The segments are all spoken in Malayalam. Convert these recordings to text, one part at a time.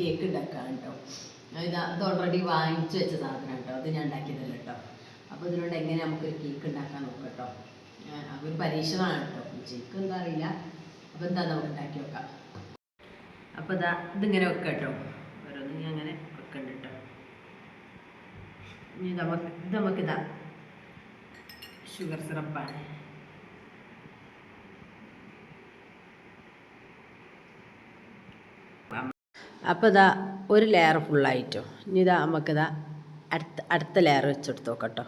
കേക്ക് ഉണ്ടാക്കാം കേട്ടോ. ഇത് ഓൾറെഡി വാങ്ങിച്ചു വെച്ച സാധനം കേട്ടോ, അത് ഞാൻ ഉണ്ടാക്കിയതല്ല കേട്ടോ. അപ്പോൾ ഇതിനോട് എങ്ങനെ നമുക്കൊരു കേക്ക് ഉണ്ടാക്കാൻ നോക്കാം കേട്ടോ. ഒരു പരീക്ഷണമാണ് കേട്ടോ, കേക്ക് എന്താ അറിയില്ല. അപ്പോൾ എന്താ നമുക്ക് ഉണ്ടാക്കി നോക്കാം. അപ്പോൾ ഇതിങ്ങനെ വെക്കാം കേട്ടോ, ഓരോന്ന് അങ്ങനെ വെക്കണ്ട കേട്ടോ. ഇനി നമുക്കിതാ ഷുഗർ സിറപ്പാണ്. അപ്പോൾ ഒരു ലെയർ ഫുള്ളായിട്ടോ. ഇനി നമുക്കിതാ അടുത്ത ലെയർ വെച്ചെടുത്ത് നോക്കട്ടോ.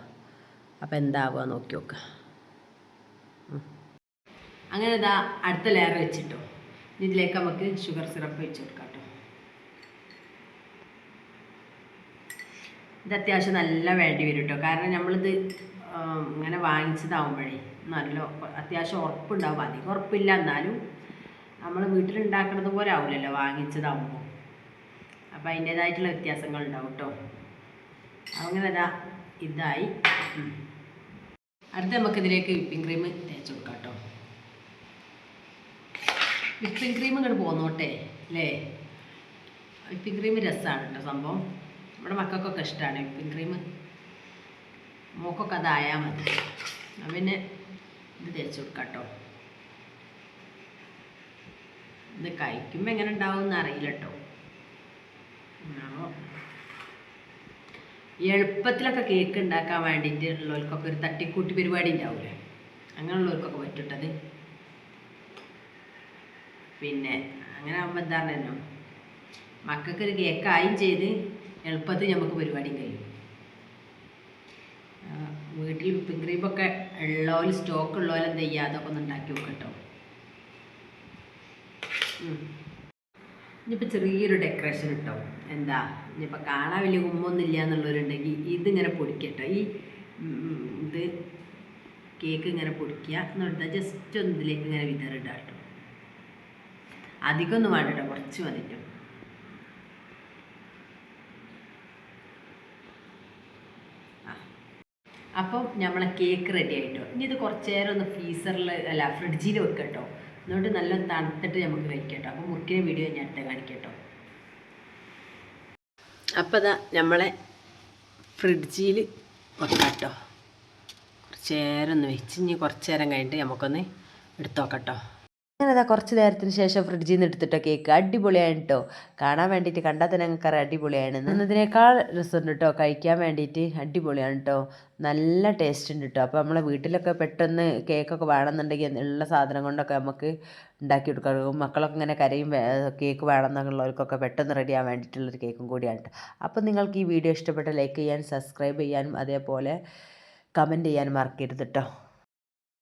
അപ്പോൾ എന്താവുക നോക്കി നോക്കുക. അങ്ങനെ അടുത്ത ലെയർ വെച്ചിട്ടോ. ഇതിലേക്ക് നമുക്ക് ഷുഗർ സിറപ്പ് വെച്ച് കൊടുക്കാം കേട്ടോ. ഇത് അത്യാവശ്യം നല്ല വേണ്ടി വരും കേട്ടോ. കാരണം നമ്മളിത് ഇങ്ങനെ വാങ്ങിച്ചതാവുമ്പോഴേ നല്ല അത്യാവശ്യം ഉറപ്പുണ്ടാവും. അധികം ഉറപ്പില്ല, എന്നാലും നമ്മൾ വീട്ടിലുണ്ടാക്കുന്നത് പോലെ ആവില്ലല്ലോ വാങ്ങിച്ചതാവുമ്പോൾ. അപ്പോൾ അതിൻ്റേതായിട്ടുള്ള വ്യത്യാസങ്ങൾ ഉണ്ടാവും കേട്ടോ. അങ്ങനെ ഇതായി. അടുത്ത നമുക്കിതിലേക്ക് വിപ്പിംഗ് ക്രീം തേച്ച് കൊടുക്കാം കേട്ടോ. വിപ്പിംഗ് ക്രീം ഇങ്ങോട്ട് പോന്നോട്ടെ അല്ലേ. വിപ്പിംഗ് ക്രീം രസമാണ് കേട്ടോ സംഭവം. നമ്മുടെ മക്കൾക്കൊക്കെ ഇഷ്ടമാണ് വിപ്പിംഗ് ക്രീം. മോക്കൊക്കെ അതായാൽ മതി. പിന്നെ ഇത് തേച്ച് കൊടുക്കാം കേട്ടോ. ഇത് കഴിക്കുമ്പോൾ എങ്ങനെ ഉണ്ടാവും എന്ന് അറിയില്ല കേട്ടോ. എളുപ്പത്തിലൊക്കെ കേക്ക് ഉണ്ടാക്കാൻ വേണ്ടിയിട്ടുള്ളവർക്കൊക്കെ ഒരു തട്ടിക്കൂട്ടി പരിപാടി ഉണ്ടാവില്ലേ, അങ്ങനെയുള്ളവർക്കൊക്കെ പറ്റിട്ടത്. പിന്നെ അങ്ങനെ ആകുമ്പോൾ എന്താണല്ലോ, മക്കൾക്കൊരു കേക്കായും ചെയ്ത് എളുപ്പത്തിൽ നമുക്ക് പരിപാടിയും കഴിയും. വീട്ടിൽ വിപ്പിംഗ് ക്രീമൊക്കെ ഉള്ളവർ, സ്റ്റോക്ക് ഉള്ളവർ എന്താ ചെയ്യുക, അതൊക്കെ ഒന്ന് ഉണ്ടാക്കി വെക്കട്ടോ. ഇനിയിപ്പോൾ ചെറിയൊരു ഡെക്കറേഷൻ ഇട്ടോ. എന്താ ഇനിയിപ്പോൾ കാണാൻ വലിയ കുമ്മൊന്നുമില്ല എന്നുള്ളവരുണ്ടെങ്കിൽ ഇതിങ്ങനെ പൊടിക്കട്ടോ. ഇത് കേക്ക് ഇങ്ങനെ പൊടിക്കുക എന്നുണ്ടാൽ ജസ്റ്റ് ഒന്ന് ഇതിലേക്ക് ഇങ്ങനെ വിതറിടുക കേട്ടോ. അധികമൊന്നും വേണ്ട കേട്ടോ, കുറച്ച് മതിട്ടോ. അപ്പം നമ്മളെ കേക്ക് റെഡി ആയിട്ടോ. ഇനി ഇത് കുറച്ച് നേരം ഒന്ന് ഫ്രിഡ്ജിൽ വെക്കാം കേട്ടോ. എന്നിട്ട് നല്ല തണുത്തിട്ട് നമുക്ക് കഴിക്കാം കേട്ടോ. അപ്പോൾ മുറിക്കുന്ന വീഡിയോ ഞാൻ അടുത്ത കാണിക്കാം കേട്ടോ. അപ്പോൾ നമ്മളെ ഫ്രിഡ്ജിൽ വെക്കാം കേട്ടോ. കുറച്ച് നേരം ഒന്ന് വെച്ച് ഇനി കുറച്ച് നേരം കഴിഞ്ഞിട്ട് നമുക്കൊന്ന് എടുത്ത് നോക്കാം കേട്ടോ. അങ്ങനെ കുറച്ച് നേരത്തിന് ശേഷം ഫ്രിഡ്ജിൽ നിന്ന് എടുത്തിട്ടോ കേക്ക്. അടിപൊളിയാണ് കേട്ടോ. കാണാൻ വേണ്ടിയിട്ട് കണ്ടാൽ തന്നെ ഞങ്ങൾക്ക് അടിപൊളിയാണ്. എന്നതിനേക്കാൾ രസമുണ്ട് കേട്ടോ കഴിക്കാൻ വേണ്ടിയിട്ട്. അടിപൊളിയാണ് കേട്ടോ, നല്ല ടേസ്റ്റ് ഉണ്ട് കേട്ടോ. അപ്പോൾ നമ്മളെ വീട്ടിലൊക്കെ പെട്ടെന്ന് കേക്കൊക്കെ വേണമെന്നുണ്ടെങ്കിൽ ഉള്ള സാധനം കൊണ്ടൊക്കെ നമുക്ക് ഉണ്ടാക്കി കൊടുക്കാം. മക്കളൊക്കെ ഇങ്ങനെ കരയും കേക്ക് വേണമെന്നുള്ളവർക്കൊക്കെ പെട്ടെന്ന് റെഡി ആവാൻ വേണ്ടിയിട്ടുള്ളൊരു കേക്കും കൂടിയാണ് കേട്ടോ. അപ്പോൾ നിങ്ങൾക്ക് ഈ വീഡിയോ ഇഷ്ടപ്പെട്ട ലൈക്ക് ചെയ്യാനും സബ്സ്ക്രൈബ് ചെയ്യാനും അതേപോലെ കമൻറ്റ് ചെയ്യാനും മറക്കരുത് കേട്ടോ.